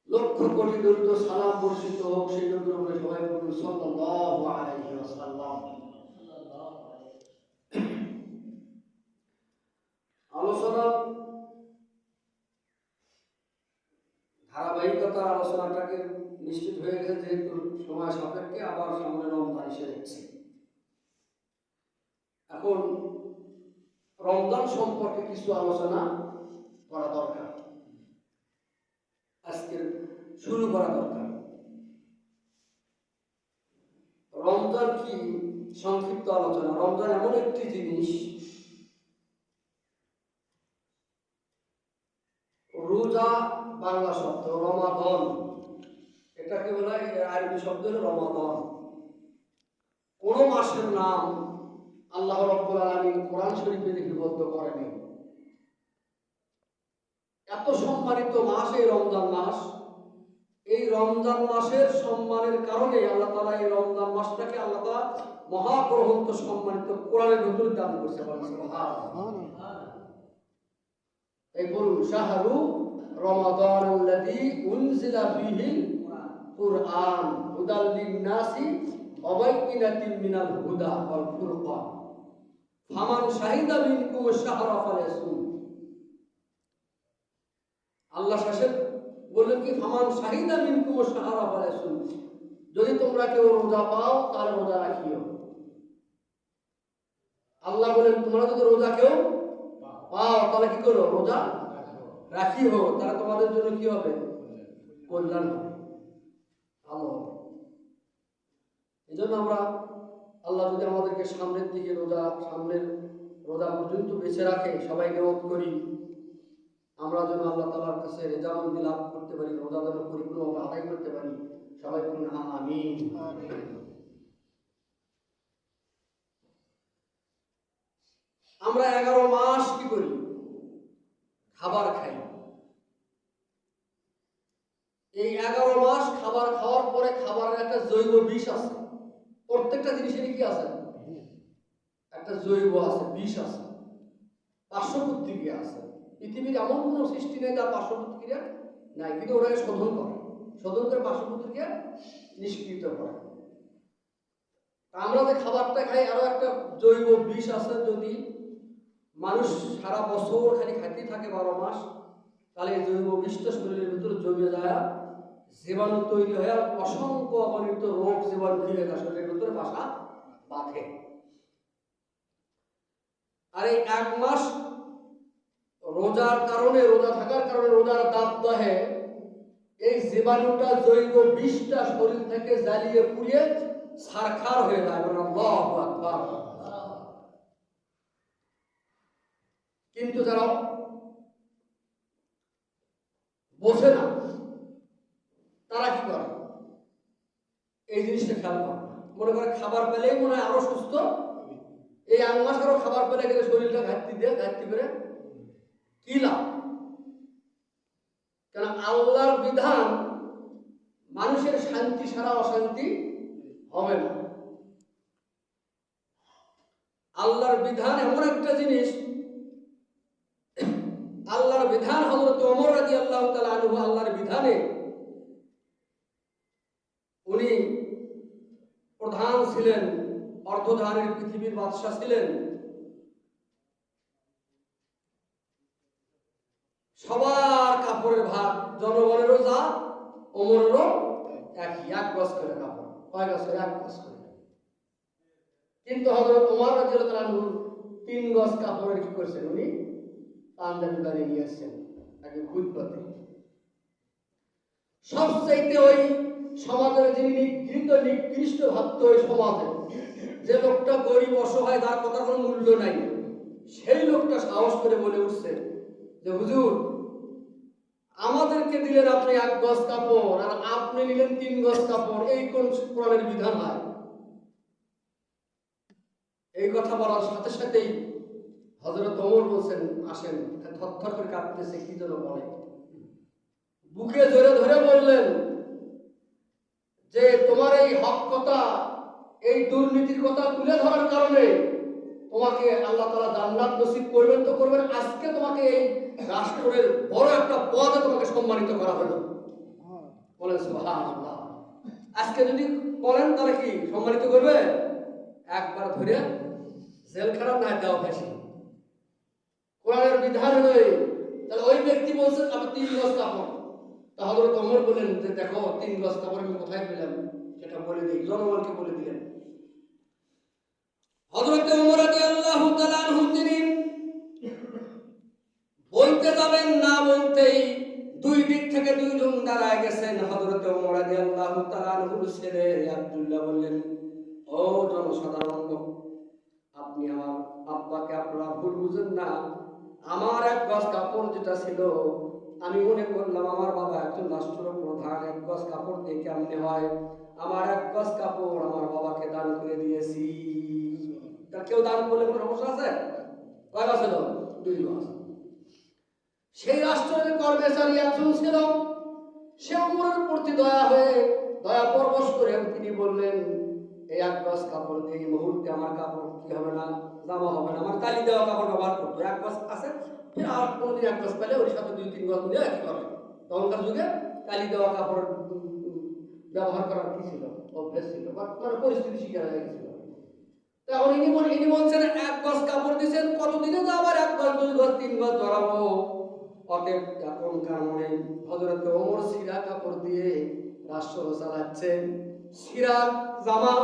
লক্ষ কোটি দরুদ সালাম বর্ষিত হোক সেই নবীর উপরে, সবাই বলুন সাল্লাল্লাহু আলাইহি ওয়াসাল্লাম। আলোচনা ধারাবাহিকতা আলোচনাটাকে নিশ্চিত হয়ে গেছে, যেহেতু সময় সাপেক্ষে আবার সামনে রমজান এসে যাচ্ছে। এখন রমজান সম্পর্কে কিছু আলোচনা করা দরকার, আজকে শুরু করা দরকার। রমজান কি সংক্ষিপ্ত আলোচনা। রমজান এমন একটি জিনিস, রোজা বাংলা শব্দ, রমাদান এটাকে বলা হয়, আরবি শব্দ হলো রমাদান। কোন মাসের নাম আল্লাহ রাব্বুল আলামিন কোরআন শরীফে লিপিবদ্ধ করেনি। এত সম্মানিত মাস এই রমজান মাস। এই রমজান মাসের সম্মানের কারণে আল্লাহ তাআলা এই রমজান মাসটাকে আল্লাহ তাআলা মহাগ্রন্থ সম্মানিত কোরআনের ভিতরে দান করছে। এই বলুন শাহরু রমাদানুল্লাযী উনজিলা ফীহিল কুরআন হুদাল লিন-নাসি ওয়া বাইয়িনাতিন মিনাল হুদা ওয়াল ফুরকান ফামান শাহিদা মিনকুম আশ-শাহরা ফালায়াসুম। আল্লাহ শেষে বললেন কি, ফামান শাহিদা মিনকুম আশ-শাহরা ফালায়াসুম, যদি তোমরা কেউ রোজা পাও তাহলে রোজা রাখিও। আল্লাহ বলেন তোমরা যদি রোজা কেউ পাও তাহলে কি করো, রোজা রাখিও, তাহলে তোমাদের জন্য কি হবে, কল্যাণ হবে, ভালো হবে। এই জন্য আমরা আল্লাহ যদি আমাদেরকে সামনের দিকে সামনের রোজা পর্যন্ত বেঁচে রাখে, সবাই নিয়ত করি আমরা যেন আল্লাহ তাআলার কাছে রেজামন্দি লাভ করতে পারি, রোজা যেন পরিপূর্ণভাবে আদায় করতে পারি। সবাই বলুন আমিন। আমরা 11 মাস কি করি, খাবার খাই। এই 11 মাস খাবার খাওয়ার পরে খাবারের একটা জৈব বিষ আছে। প্রত্যেকটা জিনিসের কি আছে, একটা জৈব আছে, বিষ আছে, পার্শ্ব প্রতিক্রিয়া আছে। পৃথিবীর এমন কোনো সৃষ্টি নেই যার পার্শ্ব প্রতিক্রিয়া নাই, কিন্তু ওটাকে শোধন করে পার্শ্ব প্রতিক্রিয়া নিষ্কৃত করে। আমরা যে খাবারটা খাই আরো একটা জৈব বিষ আছে। যদি মানুষ সারা বছর খালি খাইতে থাকে 12 মাস, তাহলে এই জৈব বিষটা শরীরের ভিতরে জমে যায়, জীবাণু তৈরি হয়ে অসংখ্য অগণিত রোগ জীবাণু ফিরে যায় শরীরের ভিতরে বাসা বাঁধে। আর এই 1 মাস রোজা থাকার কারণে রোজার দাবদাহে এই জীবাণুটা জৈব বিষটা শরীর থেকে জ্বালিয়ে পুড়িয়ে ছারখার হয়ে যায়। আল্লাহু আকবার। কিন্তু যারা বোঝে না তারা কি করে, এই জিনিসটা খেয়াল করে না। মনে করে খাবার পেলেই মনে হয় আরো সুস্থ, এই 1 মাস আরো খাবার পেলে গেলে শরীরটা ঘাটতি করে কি লাভ? কেন আল্লাহর বিধান মানুষের শান্তি ছাড়া অশান্তি হবে না। আল্লাহর বিধান এমন একটা জিনিস, আল্লাহর বিধান হযরত ওমর রাদিয়াল্লাহু তাআলা আনহু, আল্লাহর বিধানে উনি প্রধান ছিলেন, অর্ধধারের পৃথিবীর বাদশা ছিলেন। সবার কাপড়ের ভাগ, জনগণেরও যা, ওমরেরও একই, 1 গজ করে কাপড়। কয় গজ করে? 1 গজ করে। কিন্তু হযরত ওমর রাদিয়াল্লাহু তাআলা আনহু 3 গজ কাপড়ের কি করছেন, উনি পাঞ্জাবি বানিয়ে নিয়ে আসছেন তাকে খুতবাতে। সবচাইতে ওই সমাজের যিনি নিকৃষ্ট ভাবত, ওই সমাজে যে লোকটা গরিব অসহায়, তার কথা কোনো মূল্য নাই, সেই লোকটা সাহস করে বলে উঠছে যে হুজুর, আমাদেরকে দিলেন আপনি 1 গজ কাপড় আর আপনি নিলেন 3 গজ কাপড়, এই কোন কোরআনের বিধান হয়? এই কথা বলার সাথে সাথেই হযরত ওমর বলছেন, আসেন, থরথর করে কাঁপতেছে, কি যেন বলে, বুকে জোরে ধরে বললেন যে তোমার এই হক কথা, এই দুর্নীতির কথা তুলে ধরার কারণে তোমাকে আল্লাহ তাআলা জান্নাত নসিব করবেন তো করবেন। আজকে তোমাকে এই রাষ্ট্রের বড় একটা পদে তোমাকে সম্মানিত করা হলো। বলেন সুবহানাল্লাহ। আজকে যদি করেন তাহলে কি সম্মানিত করবে? একবার ধরে জেলখানা না দেওয়া ফাঁসি। কোরআনের বিধান হলো তাহলে ওই ব্যক্তি বলছে আমি 3 গজ কাপড়, তা হযরত ওমর বলেন যে দেখো 3 গজ কাপড় আমি কোথায় পেলাম সেটা বলে দিই, জনগণকে বলে দিলেন। হযরত ওমর রাদিয়াল্লাহু তাআলা আনহু তিনি বলতে যাবেন না বলতেই দুই দিক থেকে দুইজন দাঁড়ায় গেছেন। হযরত ওমর রাদিয়াল্লাহু তাআলা আনহুর ছেলে আব্দুল্লাহ বললেন, ও জনসাধারণ লোক, আপনি আমার আব্বাকে আপনারা ভুল বুঝেন না। আমার 1 গজ কাপড় যেটা ছিল আমি মনে করলাম আমার বাবা একজন রাষ্ট্রপ্রধান, 1 গজ কাপড় দিয়ে কেমনে হয়, আমার 1 গজ কাপড় আমার বাবাকে দান করে দিয়েছি। তার কেউ দান করলে কোনো সমস্যা আছে? কয় গজ ছিল? 2 গজ। সেই রাষ্ট্রের কর্মচারী একজন ছিল, সে ওমরের প্রতি দয়া হয়ে দয়া পরবশ করে তিনি বললেন, এই 1 গজ কাপড় দিয়ে এই মুহূর্তে আমার কাপড় কি হবে না, জামা হবে না, আমার তালি দেওয়া কাপড় ব্যবহার করতো। 1 গজ আছে, ফির আর কোনদিন 1 গজ পেলে ওর সাথে 2-3 গজ দিয়ে কি করে, তখনকার যুগে তালি দেওয়া কাপড় ব্যবহার করার কি ছিল, অভ্যেস ছিল, বা মানে পরিস্থিতি শিকার হয়ে গেছিল। তখন ইনি বলছেন 1 গজ কাপড় দিয়েছেন, কতদিনে তো আবার 1 গজ 2 গজ 3 গজ জড়াবো। অতএব এখনকার মনে হযরত ওমর সিরা কাপড় দিয়ে রাষ্ট্র চালাচ্ছেন। সিরা জামা,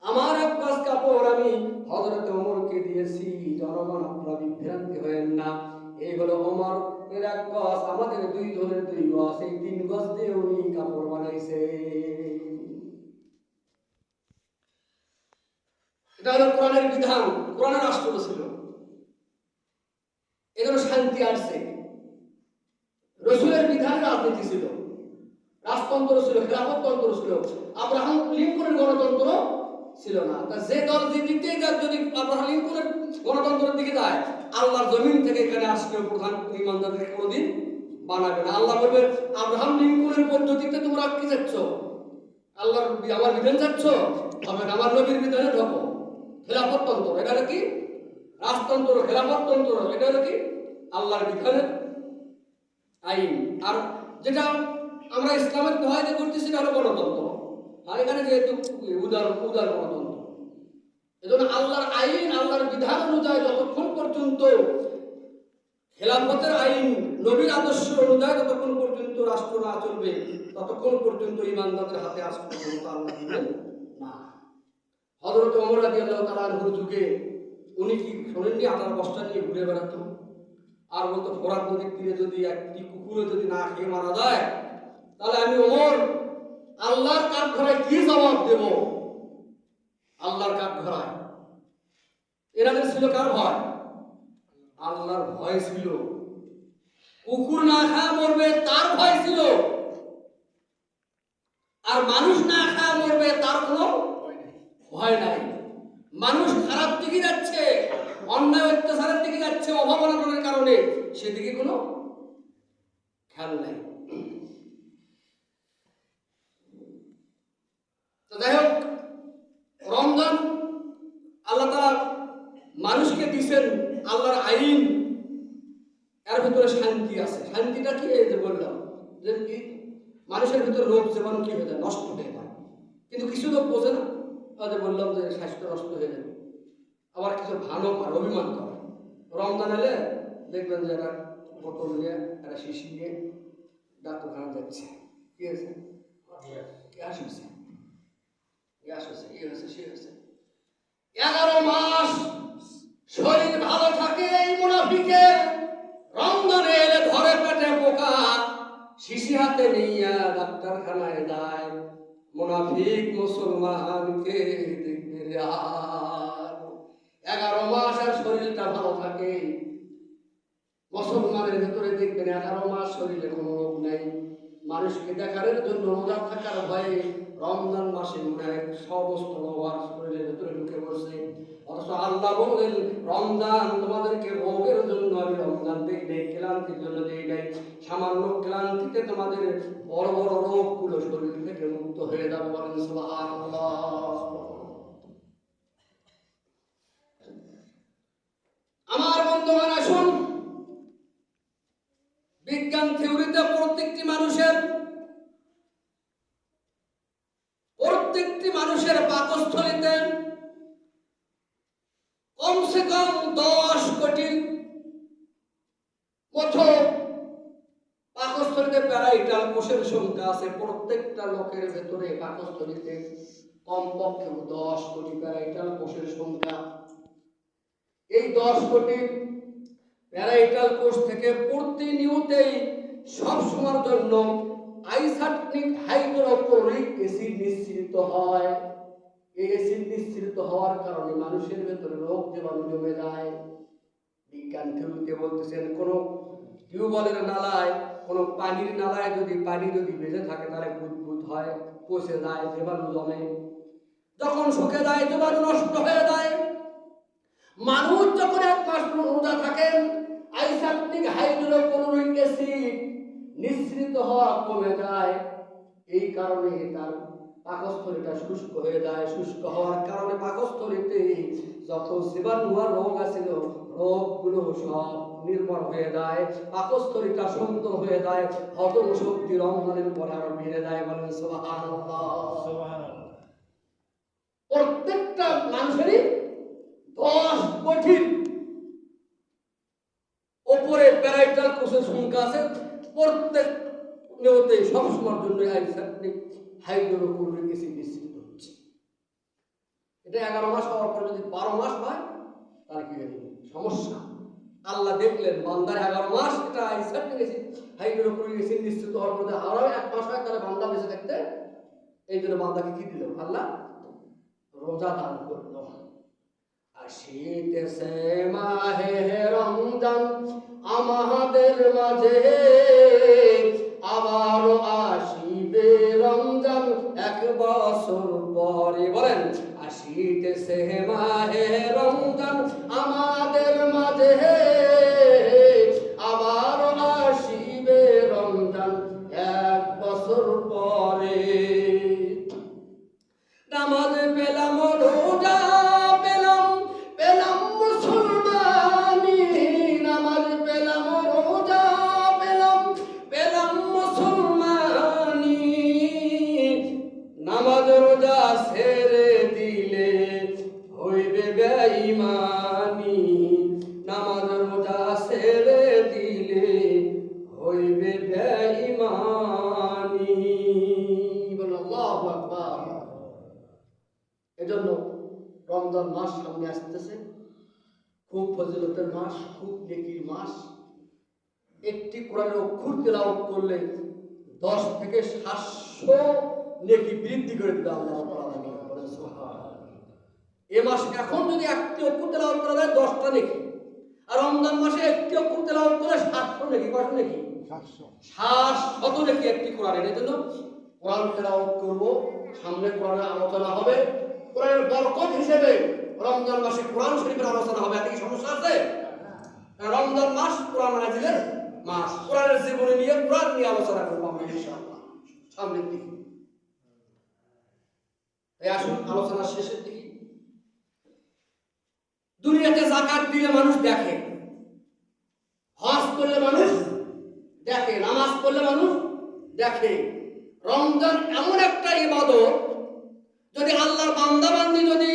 আমার 1 গজ কাপড় আমি হযরত ওমরকে দিয়েছি। জনগণ আপনারা বিভ্রান্তি হয়েন না, এই হলো ওমর এর 1 গজ, আমাদের 2 জনের 2 গজ, এই 3 গজ দিয়ে উনি কাপড় বানাইছে। এটা হলো কোরআনের বিধান, কোরআনের রাষ্ট্র ছিল, এজন্য শান্তি আসছে। রাসূলের বিধানে রাজনীতি ছিল, রাজতন্ত্র ছিল, খেলাফততন্ত্র ছিল, আব্রাহাম লিঙ্কনের গণতন্ত্র ছিল না। তা যে দল দিতে যায়, যদি আব্রাহাম লিঙ্কনের গণতন্ত্রের দিকে যায়, আল্লাহর জমিন থেকে এখানে রাষ্ট্রীয় প্রধান ইমানদারদের কোনোদিন বানাবে না। আল্লাহ বলবে আব্রাহাম লিঙ্কনের পদ্ধতিতে তোমরা কি যাচ্ছ, আল্লাহর আমার বিধান যাচ্ছ, হবে না, আমার নবীর বিধানে ঢোকো। খেলাফততন্ত্র এটা হলো কি? রাজতন্ত্র, খেলাফততন্ত্র এটা হলো কি? আল্লাহর বিধানের আইন। আর যেটা আমরা ইসলামের দোহাইতে করতেছি সেটা হলো গণতন্ত্র। আর এখানে যেহেতু উদার গণতন্ত্র, এজন্য আল্লাহর আইন, আল্লাহর বিধান অনুযায়ী যতক্ষণ পর্যন্ত খেলাফতের আইন, নবীর আদর্শ অনুযায়ী যতক্ষণ পর্যন্ত রাষ্ট্র না চলবে, ততক্ষণ পর্যন্ত ইমানদারদের হাতে রাষ্ট্র ক্ষমতা আল্লাহ দিবেন না। হযরত ওমর রাদিয়াল্লাহু তাআলা আনহুর যুগে উনি কি শোনেননি, 18 বস্তা নিয়ে ঘুরে বেড়াতো আর বলতো ফোরাত নদীর তীরে যদি একটি কুকুরে যদি না খেয়ে মারা যায়, তাহলে আমি ওমর আল্লাহর কাঠগড়ায় কি জবাব দেব? আল্লাহর কাঠগড়ায়। এনাদের ছিল কার ভয়? আল্লাহর ভয় ছিল। কুকুর না খাওয়া মরবে তার ভয় ছিল, আর মানুষ না খাওয়া মরবে তার কোনো ভয় নাই। মানুষ খারাপ দিকে যাচ্ছে, অন্যায় অত্যাচারের দিকে যাচ্ছে অভাবনাটনের কারণে, সেদিকে কোনো খেয়াল নাই। তো যাই হোক, রমজান আল্লাহ তাআলা মানুষকে দিয়েছেন আল্লাহর আইন, এর ভিতরে শান্তি আছে। শান্তিটা কি? এই যে বললাম যে মানুষের ভিতরে রোগ যেমন কি হয়ে যায়, নষ্ট হয়ে যায়, কিন্তু কিছু লোক বোঝে না। বললাম যে স্বাস্থ্য নষ্ট হয়ে যাবে, আবার কিছু ভালো করে অভিমান করে। রমজান এলে দেখবেন যে একটা বোতল নিয়ে, একটা শিশি নিয়ে ডাক্তারখানা যাচ্ছে, কি হয়েছে, গ্যাস হয়েছে, গ্যাস হয়েছে, এই হয়েছে, সে হয়েছে। 11 মাস শরীর ভালো থাকে এই মুনাফিকের, রমজানে এলে ধরে পেটে পোকা, শিশি হাতে নিয়ে ডাক্তারখানায় যায়। মুনাফিক মুসলমানকে দেখবে আর 11 মাস আর শরীরটা ভালো থাকে। মুসলমানের ভেতরে দেখবেন 11 মাস শরীরে কোনো রোগ নাই, মানুষকে দেখানোর জন্য রোজা থাকার ভয়ে রমজান মাসে মনে হয় সমস্ত রোগ আর শরীরের ভেতরে ঢুকে পড়ছে। অথচ আল্লাহ বলেন রমজান তোমাদেরকে রোগের জন্য আমি রমজান দেই নাই, ক্লান্তির জন্য দেই নাই। সামান্য ক্লান্তিতে তোমাদের বড় বড় রোগগুলো শরীর থেকে মুক্ত হয়ে যাবে। বলেন সুবহানাল্লাহ। আমার বন্ধুগণ, আসুন বিজ্ঞান থিওরিতে প্রত্যেকটি মানুষের পাকস্থলীতে কমসে কম 10 কোটির মতো পাকস্থলীতে প্যারাইটাল কোষের সংখ্যা আছে। প্রত্যেকটা লোকের ভেতরে পাকস্থলীতে কমপক্ষে 10 কোটি প্যারাইটাল কোষের সংখ্যা। এই 10 কোটি প্যারাইটাল কোষ থেকে প্রতিনিয়তই সব সময়ের জন্য আইসার্টিক হাইড্রোক্লোরিক অ্যাসিড নিঃসৃত হয়। এই অ্যাসিড নিঃসৃত হওয়ার কারণে মানুষের ভেতরে রোগ জীবাণু জমে যায়। বিজ্ঞান থিওরিতে বলতেছেন কোন টিউবওয়েলের নালায়, কোন পানির নালায় পানি যদি বেঁচে থাকে তাহলে বুদবুদ হয়, পচে যায়, জীবাণু জমে। যখন শুকে যায় জীবাণু নষ্ট হয়ে যায়। মানুষ যখন 1 মাস রোজা থাকেন, আইসার্টিক হাইড্রোক্লোরিক অ্যাসিড নিঃসৃত হওয়া কমে যায়। এই কারণে তার পাকস্থলীটা শুষ্ক হয়ে যায়। শুষ্ক হওয়ার কারণে পাকস্থলীতে যত জীবাণু আর রোগ আছিল, রোগগুলো সব নির্মূল হয়ে যায়। পাকস্থলীটা সুন্দর হয়ে যায়। হজম শক্তি রমজানের পরে আরো বেড়ে যায়। বলেন সুবহানাল্লাহ। প্রত্যেকটা মানুষেরই 10 কোটির উপরে প্যারাইটাল কোষের সংখ্যা আছে। প্রত্যেক নিয়তেই সবসময়ের জন্য আইসার্টিক হাইড্রোক্লোরিক অ্যাসিড নিঃসৃত হচ্ছে। এটা 11 মাস হওয়ার পরে যদি 12 মাস হয় তাহলে কি হবে? সমস্যা। আল্লাহ দেখলেন বান্দার 11 মাস এটা আইসার্টিক অ্যাসিড হাইড্রোক্লোরিক অ্যাসিড নিঃসৃত হওয়ার পরে আরো 1 মাস হয়, তাহলে বান্দা বেঁচে থাকতে এই জন্য বান্দাকে কি দিল? আল্লাহ রোজা দান করলো। আসিতেছে মাহে রমজান আমাদের মাঝে, আবার আসিবে রমজান 1 বছর পরে। বলেন আসিতেছে মাহে রমজান আমাদের মাঝে, আবার আসিবে রমজান 1 বছর পরে। নামাজ পেলাম, রোজা পেলাম, পেলাম মুসলমানি। নামাজ পেলাম, রোজা পেলাম, পেলাম মুসলমানি। নামাজ রোজা ছেড়ে দিলে হইবে বেঈমানি। নামাজ রোজা ছেড়ে দিলে হইবে বেঈমানি। বলো আল্লাহু আকবার। এজন্য রমজান মাস সামনে আসতেছে, খুব ফজিলতের মাস, খুব নেকির মাস। একটি কোরআনের অক্ষর তেলাওয়াত করলে 10 থেকে 700 নেকি বৃদ্ধি করে দিবে আল্লাহ রাব্বুল আলামিন। বলেন সুবহানাল্লাহ। এই মাসে এখন যদি একটি অক্ষর তেলাওয়াত করা যায় 10টা নেকি, আর রমজান মাসে একটি অক্ষর তেলাওয়াত করলে 700 নেকি। কত নেকি? 700 নেকি একটি কোরআনের। এর জন্য কোরআন তেলাওয়াত করব, সামনে কোরআনের আলোচনা হবে। কোরআনের বরকত হিসেবে রমজান মাসে কোরআন শরীফের আলোচনা হবে। এতে কি সমস্যা আছে? রমজান মাস কোরআন নাজিলের মাস। কোরআনের জীবনী নিয়ে, কোরআন নিয়ে আলোচনা করব আমরা ইনশাআল্লাহ সামনের দিকে। এই আসুন আলোচনার শেষের দিকে। দুনিয়াতে যাকাত দিলে মানুষ দেখে, হজ করলে মানুষ দেখে, নামাজ পড়লে মানুষ দেখে। রমজান এমন একটা ইবাদত, যদি আল্লাহর বান্দা বান্দি যদি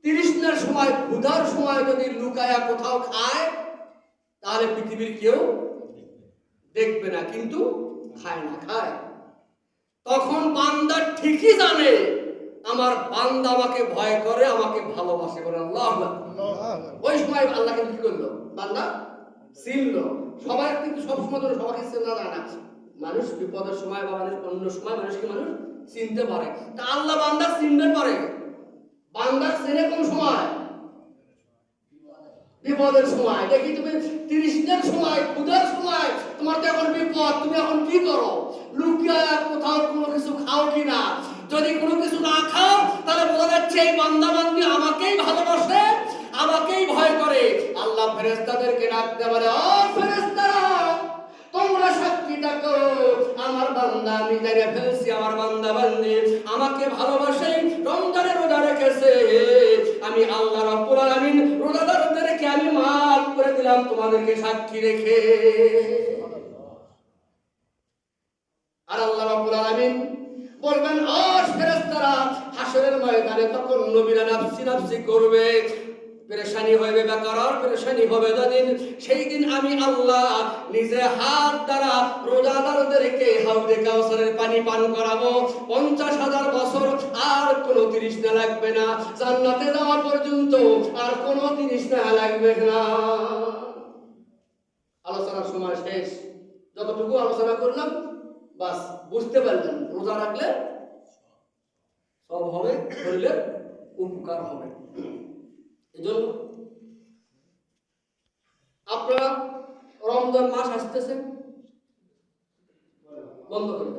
তৃষ্ণার সময়, ক্ষুধার সময় যদি লুকায়া কোথাও খায়, তাহলে পৃথিবীর কেউ দেখবে না, কিন্তু খায় না, খায়। তখন বান্দা ঠিকই জানে আমার বান্দা আমাকে ভয় করে, আমাকে ভালোবাসে। বলে আল্লাহ। ওই সময় আল্লাহ কিন্তু কি করলো? বান্দা চিনলো। সবাই কিন্তু সবসময় ধরে সবাইকে চেনা যায় না। মানুষ বিপদের সময় বা মানুষ অন্য সময় মানুষকে মানুষ চিনতে পারে। তা আল্লাহ বান্দা চিনতে পারে। বান্দা চেনে কোন সময়? বিপদের সময়। দেখি তুমি তৃষ্ণার সময়, ক্ষুধার সময়, তোমার তো এখন বিপদ, তুমি এখন কি করো? লুকিয়ে কোথাও কোনো কিছু খাও কিনা? যদি কোনো কিছু না খাও তাহলে বোঝা যাচ্ছে এই বান্দা বান্দি আমাকেই ভালোবাসে, আমাকেই ভয় করে। আল্লাহ ফেরেশতাদেরকে ডাকতে বলে, ও ফেরেশতারা, তোমরা সাক্ষী থাকো আমার বান্দা আমি জেনে ফেলছি, আমার বান্দা বান্দি আমাকে ভালোবাসে, রমজানের রোজা রেখেছে। আমি আল্লাহ রাব্বুল আলামিন রোজাদারদেরকে আমি মাফ করে দিলাম তোমাদেরকে সাক্ষী রেখে। আর আল্লাহ রাব্বুল আলামিন বলবেন, ও ফেরেশতারা, হাসরের ময়দানে তখন নবীরা নাফসি নাফসি করবে, পেরেশানি হবে, বেকার পেরেশানি হবে যেদিন, সেই দিন আমি আল্লাহ নিজে হাত দ্বারা রোজাদারদেরকে হাউজে কাউসারের পানি পান করাবো। 50,000 বছর আর কোনো তৃষ্ণা লাগবে না, জান্নাতে যাওয়া পর্যন্ত আর কোনো তৃষ্ণা লাগবে না। আলোচনার সময় শেষ, যতটুকু আলোচনা করলাম বাস বুঝতে পারলেন, রোজা রাখলে সব হবে, শরীরের উপকার হবে। এজন্য আপনারা রমজান মাস আসতেছে, বন্ধ করে দেন।